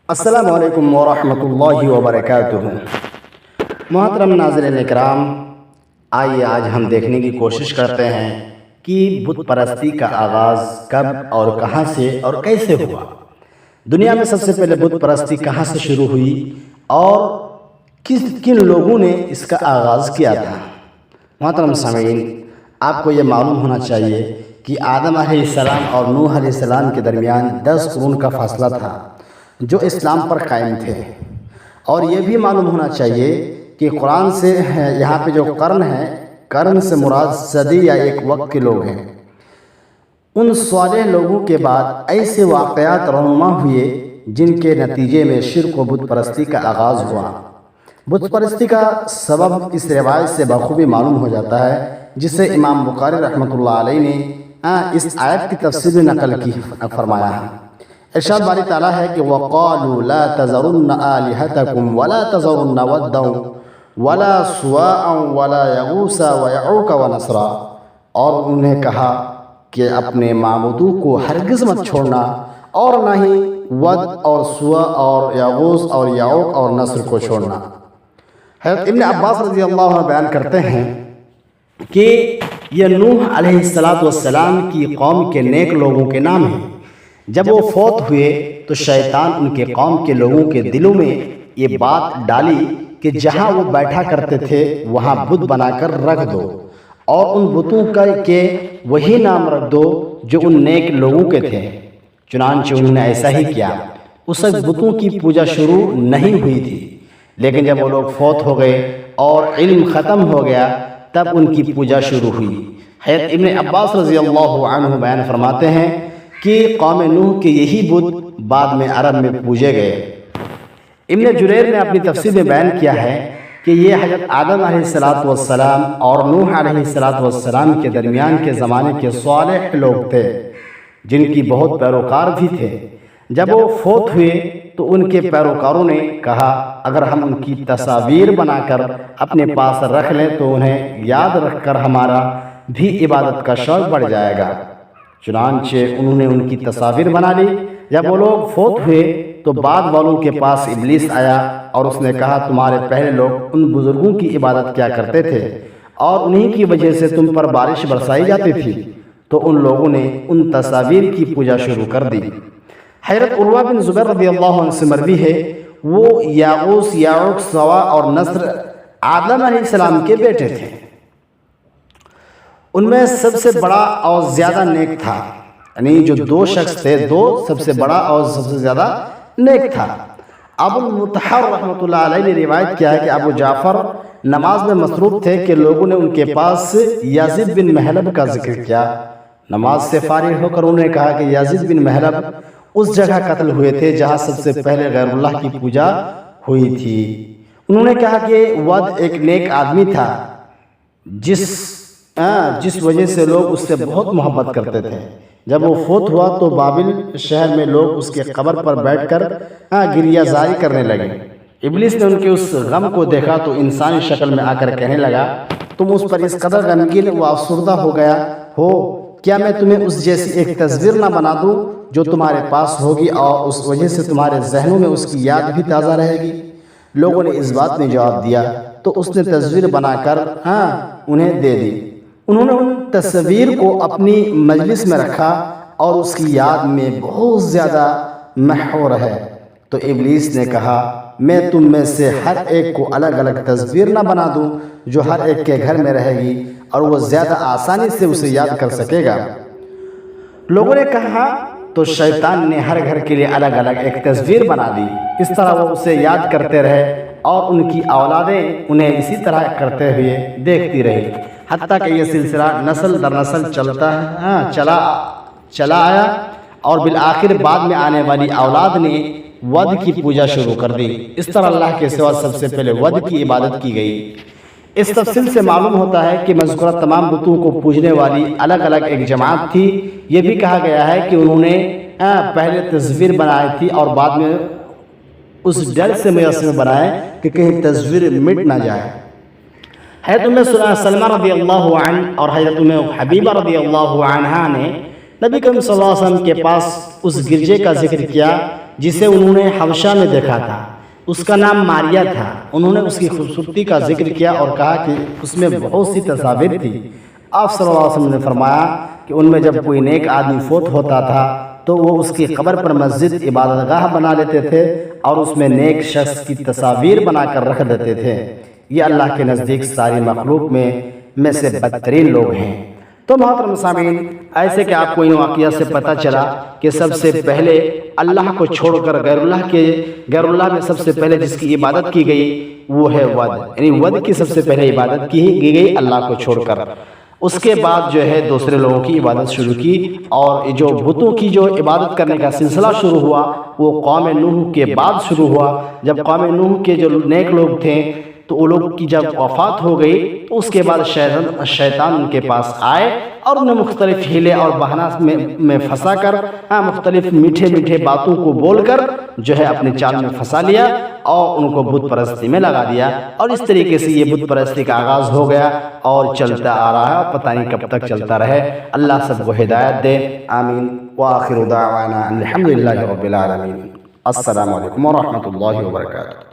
السلام علیکم ورحمۃ اللہ وبرکاتہ۔ محترم ناظرین اکرام، آئیے آج ہم دیکھنے کی کوشش کرتے ہیں کہ بت پرستی کا آغاز کب اور کہاں سے اور کیسے ہوا۔ دنیا میں سب سے پہلے بت پرستی کہاں سے شروع ہوئی اور کن لوگوں نے اس کا آغاز کیا تھا۔ محترم سامعین، آپ کو یہ معلوم ہونا چاہیے کہ آدم علیہ السلام اور نوح علیہ السلام کے درمیان 10 قرون کا فاصلہ تھا جو اسلام پر قائم تھے، اور یہ بھی معلوم ہونا چاہیے کہ قرآن سے یہاں پہ جو قرن ہے، قرن سے مراد صدی یا ایک وقت کے لوگ ہیں۔ ان صالح لوگوں کے بعد ایسے واقعات رونما ہوئے جن کے نتیجے میں شرک و بت پرستی کا آغاز ہوا۔ بت پرستی کا سبب اس روایت سے بخوبی معلوم ہو جاتا ہے جسے امام بخاری رحمۃ اللہ علیہ نے اس آیت کی تفسیر میں نقل کی فرمایا ہے۔ ارشاد باری تعالیٰ ہے کہ وَقَالُوا لَا تَذَرُنَّ آلِهَتَكُمْ وَلَا تَذَرُنَّ وَدًّا وَلَا سُوَاعًا وَلَا يَغُوثَ وَيَعُوقَ وَنَسْرًا، اور انہوں نے کہا کہ اپنے معبودوں کو ہرگز مت چھوڑنا، اور نہ ہی ود اور سوا اور یغوث اور یعوق اور نصر کو چھوڑنا۔ حضرت ابن عباس رضی اللہ عنہ بیان کرتے ہیں کہ یہ نوح علیہ السلام کی قوم کے نیک لوگوں کے نام ہیں۔ جب وہ فوت ہوئے تو شیطان ان کے قوم کے لوگوں کے دلوں میں یہ بات ڈالی کہ جہاں وہ بیٹھا کرتے تھے وہاں بت بنا کر رکھ دو، اور ان بتوں کے وہی نام رکھ دو جو ان نیک لوگوں کے تھے۔ چنانچہ انہوں نے ایسا ہی کیا۔ اس وقت بتوں کی پوجا شروع نہیں ہوئی تھی، لیکن جب وہ لوگ فوت ہو گئے اور علم ختم ہو گیا تب ان کی پوجا شروع ہوئی۔ حضرت ابن عباس رضی اللہ عنہ بیان فرماتے ہیں کہ قوم نوح کے یہی بت بعد میں عرب میں پوجے گئے۔ ابن جریر نے اپنی تفسیر میں بیان کیا ہے کہ یہ حضرت آدم علیہ السلام اور نوح علیہ السلام کے درمیان کے زمانے کے صالح لوگ تھے جن کی بہت پیروکار بھی تھے۔ جب وہ فوت ہوئے تو ان کے پیروکاروں نے کہا اگر ہم ان کی تصاویر بنا کر اپنے پاس رکھ لیں تو انہیں یاد رکھ کر ہمارا بھی عبادت کا شوق بڑھ جائے گا۔ چنانچہ انہوں نے ان کی تصاویر بنا لی۔ جب وہ لوگ فوت ہوئے تو بعد والوں کے پاس ابلیس آیا اور اس نے کہا تمہارے پہلے لوگ ان بزرگوں کی عبادت کیا کرتے تھے اور انہی کی وجہ سے تم پر بارش برسائی جاتی تھی، تو ان لوگوں نے ان تصاویر کی پوجا شروع کر دی۔ حضرت عروہ بن زبیر رضی اللہ عنہ سے مروی ہے، وہ یغوث، یعوق، سوا اور نصر آدم علیہ السلام کے بیٹے تھے۔ ان میں سب سے بڑا اور زیادہ نیک تھا، یعنی جو دو شخص تھے، دو سب سے بڑا اور سب سے زیادہ نیک تھا۔ ابو المطہر رحمۃ اللہ علیہ نے روایت کیا ہے کہ ابو جعفر نماز میں مصروف تھے کہ لوگوں نے ان کے پاس یزید بن محلب کا ذکر کیا۔ نماز سے فارغ ہو کر انہوں نے کہا کہ یزید بن محلب اس جگہ قتل ہوئے تھے جہاں سب سے پہلے غیر اللہ کی پوجا ہوئی تھی۔ انہوں نے کہا کہ ود ایک نیک آدمی تھا جس وجہ سے لوگ اس سے بہت محبت کرتے تھے۔ جب وہ فوت ہوا تو بابل شہر میں لوگ اس کے قبر پر بیٹھ کر گریہ زاری کرنے لگے۔ ابلیس نے ان کے اس غم کو دیکھا تو انسانی شکل میں آ کر کہنے لگا تم اس پر اس قدر غمگین و افسردہ ہو گیا ہو، کیا میں تمہیں اس جیسی ایک تصویر نہ بنا دوں جو تمہارے پاس ہوگی اور اس وجہ سے تمہارے ذہنوں میں اس کی یاد بھی تازہ رہے گی؟ لوگوں نے اس بات میں جواب دیا تو اس نے تصویر بنا کر انہیں دے دی۔ انہوں نے ان تصویر کو اپنی مجلس میں رکھا اور اس کی یاد میں بہت زیادہ محو رہے۔ تو ابلیس نے کہا میں تم میں سے ہر ایک کو الگ الگ تصویر نہ بنا دوں جو ہر ایک کے گھر میں رہے گی اور وہ زیادہ آسانی سے اسے یاد کر سکے گا۔ لوگوں نے کہا تو شیطان نے ہر گھر کے لیے الگ الگ ایک تصویر بنا دی۔ اس طرح وہ اسے یاد کرتے رہے اور ان کی اولادیں انہیں اسی طرح کرتے ہوئے دیکھتی رہی، حتیٰ کہ یہ سلسلہ نسل در نسل چلا آیا اور بالآخر بعد میں آنے والی اولاد نے ود کی پوجا شروع کر دی۔ اس طرح اللہ کے سوا سب سے پہلے ود کی عبادت کی گئی۔ اس تفصیل سے معلوم ہوتا ہے کہ مذکورہ تمام بتوں کو پوجنے والی الگ الگ ایک جماعت تھی۔ یہ بھی کہا گیا ہے کہ انہوں نے پہلے تصویر بنائی تھی اور بعد میں اس ڈر سے میسر بنائے کہ کہیں تصویر مٹ نہ جائے۔ حضرت ام سلمہ رضی اللہ عنہ اور حضرت ام حبیبہ رضی اللہ عنہا نے نبی کریم صلی اللہ علیہ وسلم کے پاس اس گرجے کا ذکر کیا جسے انہوں نے حبشہ میں دیکھا تھا، اس کا نام ماریہ تھا۔ انہوں نے اس کی خوبصورتی کا ذکر کیا اور کہا کہ اس میں بہت سی تصاویر تھی۔ آپ صلی اللہ علیہ وسلم نے فرمایا کہ ان میں جب کوئی نیک آدمی فوت ہوتا تھا تو وہ اس کی قبر پر مسجد عبادت گاہ بنا لیتے تھے اور اس میں نیک شخص کی تصاویر بنا کر رکھ دیتے تھے۔ یہ اللہ کے نزدیک ساری مخلوق میں سے بدترین لوگ ہیں۔ تو محترم سامعین، ایسے کہ آپ کو ان واقعات سے پتہ چلا کہ سب سے پہلے اللہ کو چھوڑ کر غیر اللہ میں سب سے پہلے جس کی عبادت کی گئی وہ ہے ود، یعنی ود کی سب سے پہلے عبادت کی گئی اللہ کو چھوڑ کر۔ اس کے بعد جو ہے دوسرے لوگوں کی عبادت شروع کی، اور جو بتوں کی جو عبادت کرنے کا سلسلہ شروع ہوا وہ قوم نوح کے بعد شروع ہوا۔ جب قوم نوح کے جو نیک لوگ تھے تو وہ لوگ کی جب وفات ہو گئی تو اس کے بعد شیطان ان کے پاس آئے اور انہیں مختلف ہیلے اور بہانا میں پھنسا کر مختلف میٹھے میٹھے باتوں کو بول کر جو ہے اپنے چال میں پھنسا لیا اور ان کو بت پرستی میں لگا دیا، اور اس طریقے سے یہ بت پرستی کا آغاز ہو گیا اور چلتا آ رہا ہے اور پتہ نہیں کب تک چلتا رہے۔ اللہ سب کو ہدایت دے، آمین۔ وآخر دعوانا الحمدللہ رب العالمین۔ السلام علیکم ورحمۃ اللہ وبرکاتہ۔